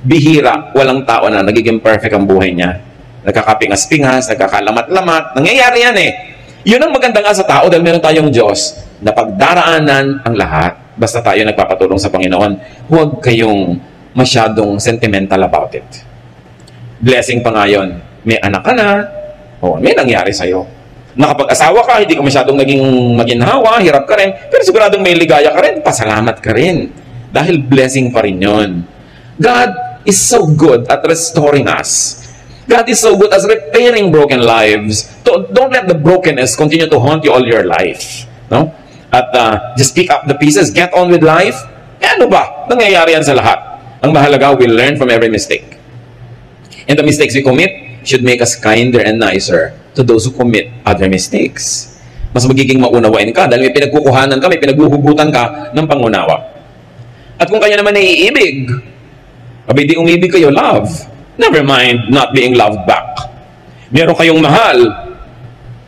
Bihira, walang tao na nagiging perfect ang buhay niya. Nagkakapingas-pingas, nagkakalamat-lamat. Nangyayari yan eh. Yun ang maganda nga sa tao dahil meron tayong Diyos na pagdaraanan ang lahat. Basta tayo nagpapatulong sa Panginoon. Huwag kayong masyadong sentimental about it. Blessing pa nga yun. May anak ka na, may nangyari sa'yo. Nakapag-asawa ka, hindi ka masyadong naging maginhawa, hirap ka rin, pero siguradong may ligaya ka rin, pasalamat ka rin. Dahil blessing pa rin yun. God is so good at restoring us. God is so good at repairing broken lives. Don't let the brokenness continue to haunt you all your life. No? At just pick up the pieces, get on with life. Ano ba? Nangyayari yan sa lahat. Ang mahalaga, we learn from every mistake. And the mistakes we commit should make us kinder and nicer to those who commit other mistakes. Mas magiging maunawain ka dahil may pinagkukuhanan ka, may pinaghuhugutan ka ng pangunawa. At kung kayo naman naiibig, di umibig kayo, love. Never mind not being loved back. Meron kayong mahal,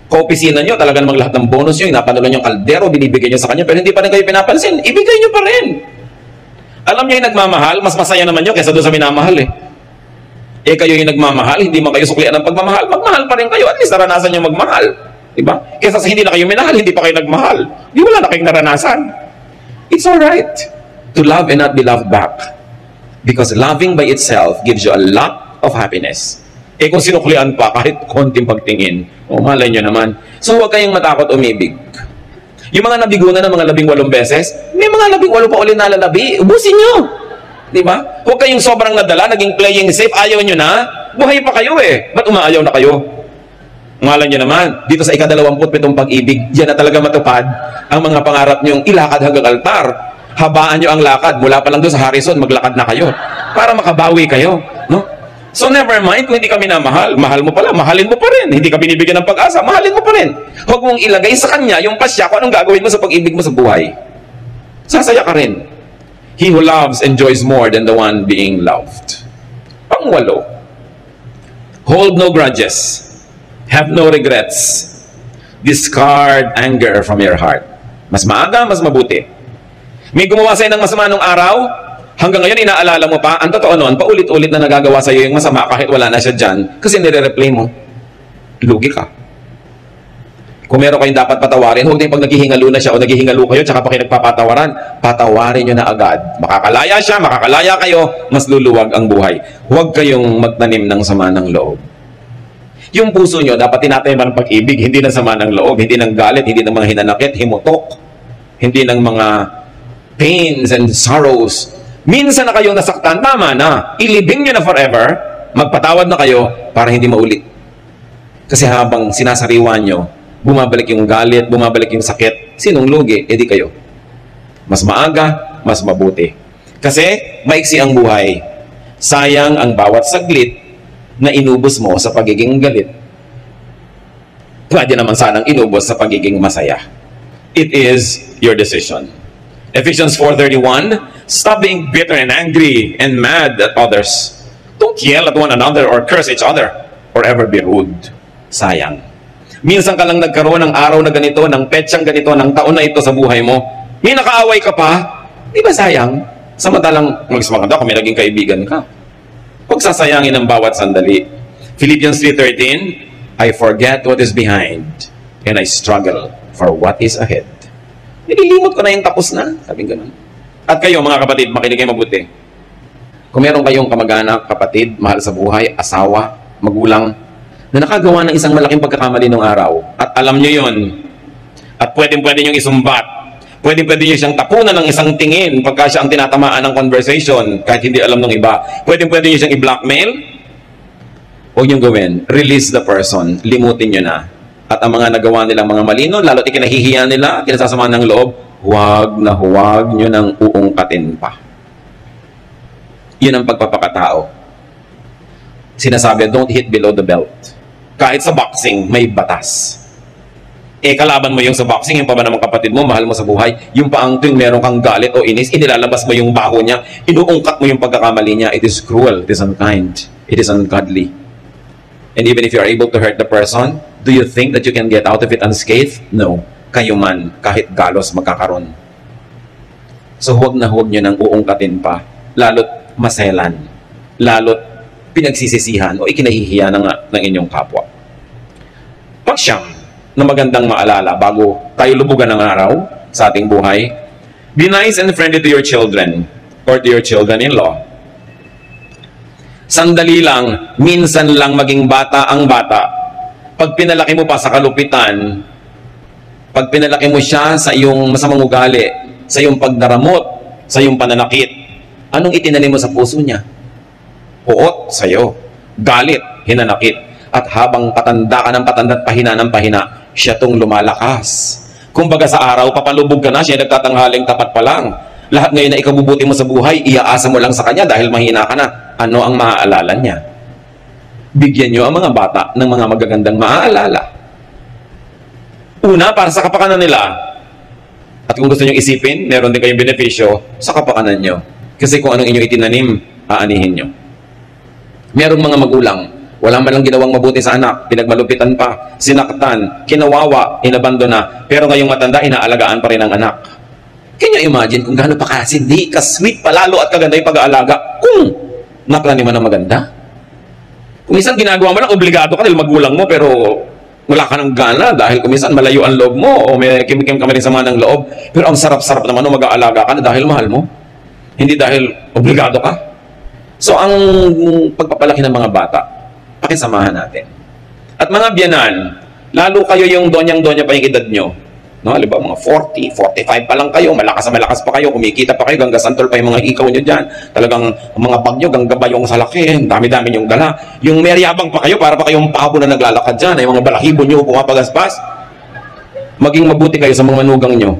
kaopisina nyo, talaga namang lahat ng bonus nyo, inapanulan nyo yung kaldero, binibigay nyo sa kanya, pero hindi pa rin kayo pinapansin, ibigay nyo pa rin. Alam nyo yung nagmamahal, mas masaya naman nyo kaysa doon sa minamahal eh. Kayo yung nagmamahal, hindi man kayo suklian ng pagmamahal, magmahal pa rin kayo, at least naranasan nyo magmahal. Diba? Kaysa sa hindi na kayo minahal, hindi pa kayo nagmahal. Di wala na kayong naranasan. It's alright to love and not be loved back. Because loving by itself gives you a lot of happiness. Kung sinuklian pa, kahit konting pagtingin, malay nyo naman. So huwag kayong matakot umibig. Yung mga nabigo na ng mga 18 beses, may mga 18 pa ulit nalalabi. Ubusin nyo. Diba? Huwag kayong sobrang nadala, naging playing safe, ayaw nyo na. Buhay pa kayo eh. Ba't umaayaw na kayo? Malay nyo naman, dito sa ika-27 pag-ibig, yan na talaga matupad ang mga pangarap nyong ilakad hanggang altar. Habaan nyo ang lakad. Mula pa lang doon sa Harrison, maglakad na kayo. Para makabawi kayo. No? So never mind kung hindi ka minamahal. Mahal mo pala, mahalin mo pa rin. Hindi ka binibigyan ng pag-asa, mahalin mo pa rin. Huwag mong ilagay sa kanya yung pasya kung anong gagawin mo sa pag-ibig mo sa buhay. Sasaya ka rin. He who loves enjoys more than the one being loved. Pang-8. Hold no grudges. Have no regrets. Discard anger from your heart. Mas maaga, mas mabuti. May gumawa sa'yo ng masama nung araw, hanggang ngayon inaalala mo pa, ang totoo noon, paulit-ulit na nagagawa sa'yo yung masama kahit wala na siya dyan, kasi nire-replay mo. Lugi ka. Kung meron kayong dapat patawarin, huwag din pag naghihingalo na siya o naghihingalo kayo, tsaka pa kayo nagpapatawaran, patawarin nyo na agad. Makakalaya siya, makakalaya kayo, mas luluwag ang buhay. Huwag kayong magtanim ng sama ng loob. Yung puso nyo, dapat tinatayaman ng pag-ibig, hindi ng sama ng loob, hindi ng galit, hindi ng mga hinanakit, himutok, hindi ng mga pains and sorrows. Minsan na kayong nasaktan, tama na. Ilibing nyo na forever, magpatawad na kayo para hindi maulit. Kasi habang sinasariwan nyo, bumabalik yung galit, bumabalik yung sakit, sinong lugi? Edi kayo. Mas maaga, mas mabuti. Kasi maiksi ang buhay. Sayang ang bawat saglit na inubos mo sa pagiging galit. Pwede naman sanang inubos sa pagiging masaya. It is your decision. Ephesians 4:31, stop being bitter and angry and mad at others. Don't yell at one another or curse each other or ever be rude. Sayang. Minsan ka lang nagkaroon ng araw na ganito, ng petsang ganito, ng taon na ito sa buhay mo. May nakaaway ka pa, di ba sayang? Samantalang magsimaganda kung may naging kaibigan ka. Huwag sasayangin ang bawat sandali. Philippians 3:13, I forget what is behind and I struggle for what is ahead. Nililimot ko na yung tapos na. Sabi ganun. At kayo mga kapatid, makinig kayo mabuti. Kung meron kayong kamag-anak, kapatid, mahal sa buhay, asawa, magulang, na nakagawa ng isang malaking pagkakamali ng araw, at alam nyo yon, at pwede nyo isumbat, pwede nyo siyang tapunan ng isang tingin pagka siya ang tinatamaan ng conversation, kahit hindi alam ng iba, pwede nyo siyang i-blackmail, huwag nyo gawin, release the person, limutin nyo na. At ang mga nagawa nilang mga malino, lalo't ikinahihiya nila, kinasasama ng loob, huwag nyo nang uungkatin pa. Yun ang pagpapakatao. Sinasabi, don't hit below the belt. Kahit sa boxing, may batas. Kalaban mo yung sa boxing, yung pa ba naman kapatid mo, mahal mo sa buhay, yung pa ang tuwing meron kang galit o inis, inilalabas mo yung baho niya, inuungkat mo yung pagkakamali niya, it is cruel, it is unkind, it is ungodly. And even if you are able to hurt the person, do you think that you can get out of it unscathed? No. Kayo man, kahit galos magkakaroon. So huwag nyo nang uungkatin pa, lalo't maselan, lalo't pinagsisisihan o ikinahihiya ng inyong kapwa. Pagsyam na magandang maalala bago tayo lubugan ng araw sa ating buhay, be nice and friendly to your children or to your children-in-law. Sandali lang, minsan lang maging bata ang bata. Pag pinalaki mo pa sa kalupitan, pag pinalaki mo siya sa iyong masamang ugali, sa iyong pagdaramot, sa iyong pananakit, anong itinanim mo sa puso niya? Puot sa'yo, galit, hinanakit, at habang patanda ka ng patanda at pahina ng pahina, siya tong lumalakas. Kumbaga sa araw, papalubog ka na, siya nagtatanghaling tapat pa lang. Lahat ngayon na ikabubuti mo sa buhay, iaasa mo lang sa kanya dahil mahina ka na. Ano ang maaalala niya? Bigyan niyo ang mga bata ng mga magagandang maaalala. Una, para sa kapakanan nila. At kung gusto niyo isipin, meron din kayong benepisyo sa kapakanan niyo. Kasi kung anong inyong itinanim, aanihin niyo. Merong mga magulang, wala man lang ginawang mabuti sa anak, pinagmalupitan pa, sinaktan, kinawawa, inabandona, pero ngayong matanda, inaalagaan pa rin ang anak. Can you imagine kung gaano pa kasindi, ka-sweet, palalo at kaganda yung pag-aalaga kung naplaniman ng maganda? Kung minsan ginagawa mo lang, obligado ka dahil magulang mo, pero wala ka ng gana dahil kung minsan malayo ang loob mo o may kim-kim ka rin sama ng loob, pero ang sarap-sarap naman nung mag-aalaga ka na dahil mahal mo, hindi dahil obligado ka. So, ang pagpapalaki ng mga bata, pakisamahan natin. At mga biyanan, lalo kayo yung donyang-donya pa yung edad nyo. No, halimbawa mga 40, 45 pa lang kayo, malakas na malakas pa kayo, kumikita pa kayo, gangga santol pa yung mga ikaw nyo dyan. Talagang mga bag nyo, gangga yung salaki, dami-dami yung dala. Yung meryabang pa kayo, para pa kayong pabo na naglalakad dyan, yung mga balahibo nyo, pumapagaspas. Maging mabuti kayo sa mga manugang nyo.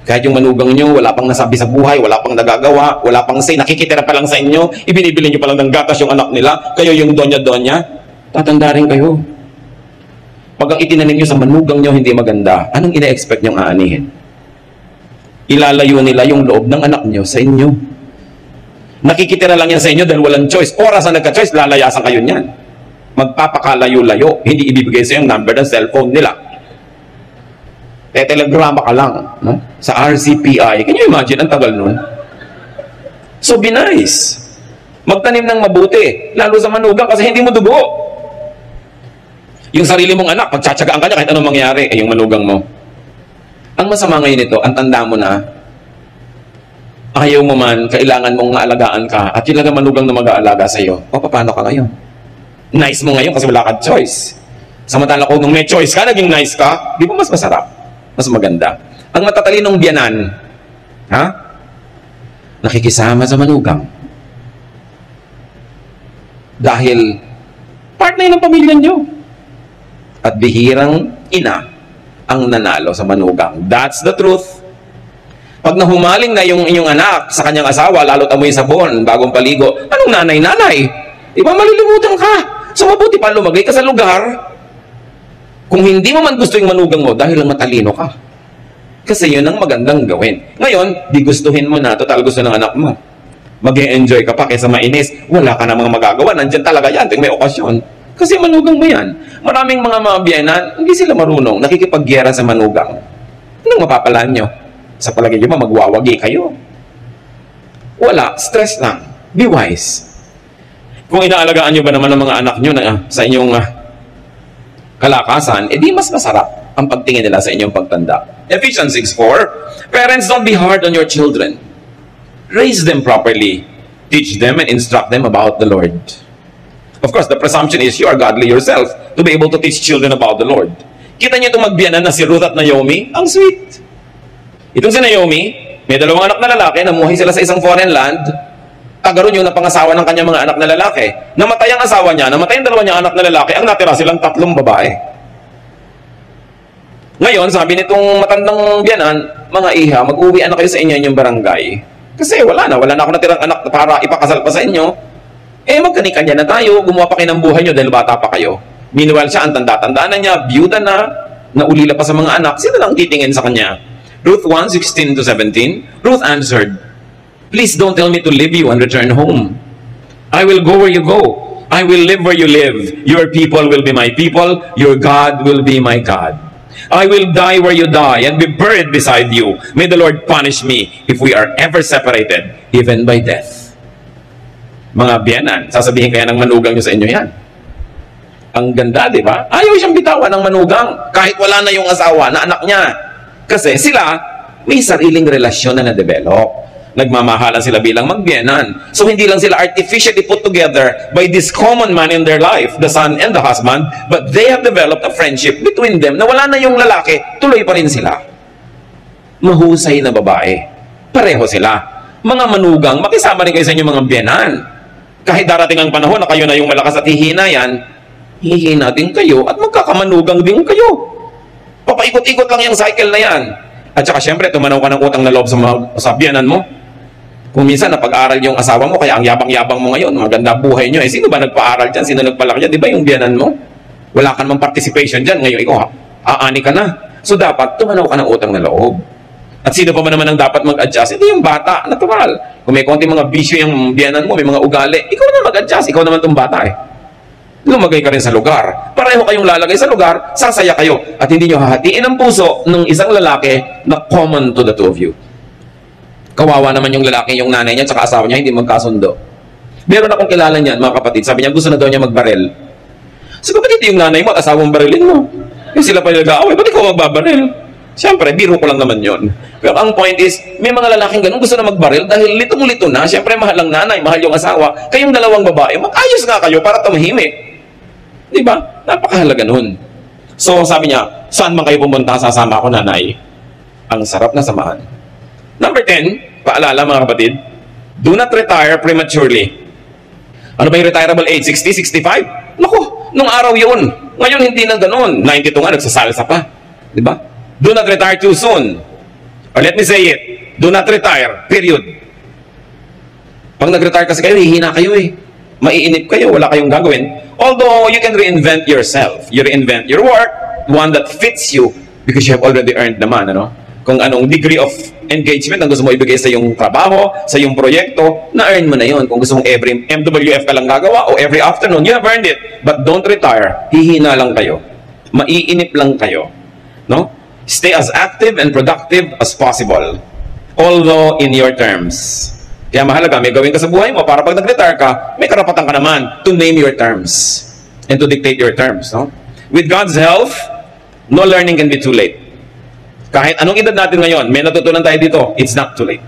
Kahit yung manugang nyo, wala pang nasabi sa buhay, wala pang nagagawa, wala pang say, nakikitira pa lang sa inyo, ibinibili nyo pa lang ng gatas yung anak nila, kayo yung donya-donya, tatanda rin kayo. Pag ang itinanim nyo sa manugang nyo hindi maganda, anong ina-expect nyong aanihin? Ilalayo nila yung loob ng anak nyo sa inyo. Nakikitira lang yan sa inyo dahil walang choice. Oras na nagka-choice, lalayasan kayo niyan. Magpapakalayo-layo, hindi ibibigay sa yung number ng cellphone nila. Telegrama ka lang, no? Sa RCPI. Can you imagine? Ang tagal nun. So, be nice. Magtanim ng mabuti, lalo sa manugang kasi hindi mo dugo. Yung sarili mong anak, pagtsatsagaan ka niya kahit anong mangyari, yung manugang mo. Ang masama ngayon ito, ang tanda mo na, ayaw mo man, kailangan mong maalagaan ka, at yun lang ang manugang na mag-aalaga sa iyo. O, paano ka ngayon? Nice mo ngayon kasi wala kang choice. Samantala kung nung may choice ka, naging nice ka, di ba mas masarap? Mas maganda. Ang matatalinong biyanan, ha? Nakikisama sa manugang. Dahil part na yun ng pamilya nyo. At bihirang ina ang nanalo sa manugang. That's the truth. Pag nahumaling na yung inyong anak sa kanyang asawa, lalo't amoy sabon, bagong paligo, anong nanay-nanay? Di ba malilimutan ka? So mabuti pa lumagay ka sa lugar kung hindi mo man gusto yung manugang mo dahil lang matalino ka. Kasi yun ang magandang gawin. Ngayon, di gustuhin mo na, total gusto ng anak mo. Mag-e-enjoy ka pa kaysa mainis, wala ka na mga magagawa, nandyan talaga yan, may okasyon. Kasi manugang mo yan. Maraming mga biyenan, hindi sila marunong, nakikipagyera sa manugang. Anong mapapalaan nyo? Sa palagay nyo ba, magwawagi kayo? Wala, stress lang. Be wise. Kung inaalagaan nyo ba naman ang mga anak nyo na sa inyong kalakasan, edi mas masarap ang pagtingin nila sa inyong pagtanda. Ephesians 6:4, parents, don't be hard on your children. Raise them properly. Teach them and instruct them about the Lord. Of course, the presumption is you are godly yourself to be able to teach children about the Lord. Kita niyo itong magbiyanan na si Ruth at Naomi? Ang sweet. Itong si Naomi, may dalawang anak na lalaki, namuhay sila sa isang foreign land. Tagaroon yung napangasawa ng kanyang mga anak na lalaki. Namatay ang asawa niya, namatay ang dalawa niyang anak na lalaki, ang natira silang 3 babae. Ngayon, sabi nitong matandang biyanan, mga iha, mag-uwi na kayo sa inyo inyong barangay. Kasi wala na ako natirang anak para ipakasal pa sa inyo. Magkanikanya na tayo, gumawa pa kayo ng buhay nyo dahil bata pa kayo. Meanwhile siya, ang tanda-tanda na niya, byuda na, naulila pa sa mga anak, sino lang titingin sa kanya? Ruth 1:16-17, Ruth answered, please don't tell me to leave you and return home. I will go where you go. I will live where you live. Your people will be my people. Your God will be my God. I will die where you die and be buried beside you. May the Lord punish me if we are ever separated, even by death. Mga biyanan, sasabihin kaya ng manugang nyo sa inyo yan. Ang ganda, di ba? Ayaw siyang bitawan ng manugang kahit wala na yung asawa na anak niya. Kasi sila, may sariling relasyon na na-develop. Nagmamahalan sila bilang magbiyenan. So hindi lang sila artificially put together by this common man in their life, the son and the husband, but they have developed a friendship between them na wala na yung lalaki, tuloy pa rin sila. Mahusay na babae. Pareho sila. Mga manugang, makisama rin kayo sa inyong mga biyenan. Kahit darating ang panahon na kayo na yung malakas at hihina yan, hihina din kayo at magkakamanugang din kayo. Papaikot-ikot lang yung cycle na yan. At saka syempre, tumanaw ka ng utang na loob sa biyanan mo. Kung minsan napag-aral yung asawa mo, kaya ang yabang-yabang mo ngayon, maganda buhay nyo. Sino ba nagpa-aral dyan? Sino nagpalaki dyan? Di ba yung biyanan mo? Wala ka namang participation dyan. Ngayon, ikaw, aani ka na. So, dapat tumanaw ka ng utang na loob. At sino pa man naman ang dapat mag-adjust? Hindi yung bata, natural. Kung may konti mga bisyo yung biyanan mo, may mga ugali, ikaw na mag-adjust. Ikaw naman itong bata Lumagay ka rin sa lugar. Pareho kayong lalagay sa lugar, sasaya kayo. At hindi nyo hahatiin ang puso ng isang lalaki na common to the two of you. Kawawa naman yung lalaki, yung nanay niya, tsaka asawa niya, hindi magkasundo. Meron akong kilala niyan, mga kapatid. Sabi niya, gusto na daw niya magbaril. Sabi, ba't hindi yung nanay mo at asawang barilin mo? Sila pa nag-aaway, ba't ikaw magbabaril? Siyempre, biro ko lang naman yon. Pero ang point is, may mga lalaking ganun gusto na magbaril dahil litong-lito na. Siyempre, mahal ang nanay, mahal yung asawa. Kayong dalawang babae, mag-ayos nga kayo para tumahimik. Diba? Napakahalaga nun. So, sabi niya, saan man kayo pumunta, sasama ako, nanay. Ang sarap na samahan. Number 10, paalala mga kapatid, do not retire prematurely. Ano ba yung retirable age? 60, 65? Naku, nung araw yun. Ngayon, hindi na ganun. 92 nga, nagsasalsa pa. Diba? Do not retire too soon. Or let me say it, do not retire, period. Pag nag-retire kasi kayo, hihina kayo Maiinip kayo, wala kayong gagawin. Although, you can reinvent yourself. You reinvent your work, one that fits you, because you have already earned naman, Kung anong degree of engagement ang gusto mo ibigay sa iyong trabaho, sa iyong proyekto, na-earn mo na yun. Kung gusto mong every MWF ka lang gagawa o every afternoon, you have earned it. But don't retire. Hihina lang kayo. Maiinip lang kayo. No? Stay as active and productive as possible. Although in your terms. Kaya mahalaga, may gawin ka sa buhay mo para pag nag-retire ka, may karapatan ka naman to name your terms and to dictate your terms. No? With God's help, no learning can be too late. Kahit anong edad natin ngayon, may natutunan tayo dito, it's not too late.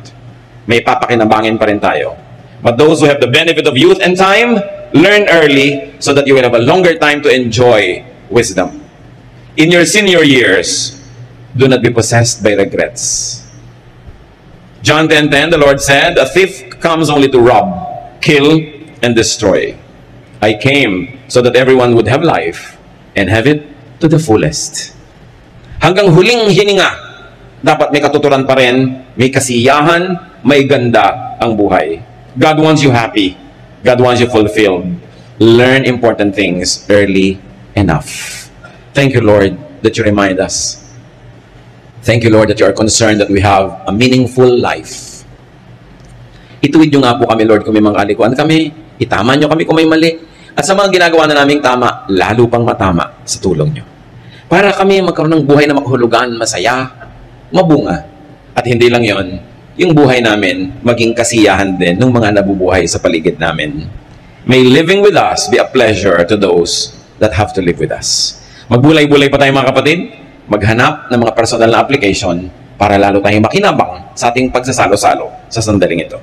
May papakinabangin pa rin tayo. But those who have the benefit of youth and time, Learn early so that you will have a longer time to enjoy wisdom. In your senior years, do not be possessed by regrets. John 10:10, the Lord said, "A thief comes only to rob, kill, and destroy. I came so that everyone would have life and have it to the fullest." Hanggang huling hininga, dapat may katuturan pa rin, may kasiyahan, may ganda ang buhay. God wants you happy. God wants you fulfilled. Learn important things early enough. Thank you, Lord, that you remind us. Thank you, Lord, that you are concerned that we have a meaningful life. Ituwid nyo nga po kami, Lord, kung may mga kalikuan kami. Itama nyo kami kung may mali. At sa mga ginagawa na naming tama, lalo pang matama sa tulong nyo. Para kami magkaroon ng buhay na makahulugan, masaya, mabunga. At hindi lang yon, yung buhay namin maging kasiyahan din ng mga nabubuhay sa paligid namin. May living with us be a pleasure to those that have to live with us. Magbulay-bulay pa tayo mga kapatid. Maghanap ng mga personal na application para lalo tayong makinabang sa ating pagsasalo-salo sa sandaling ito.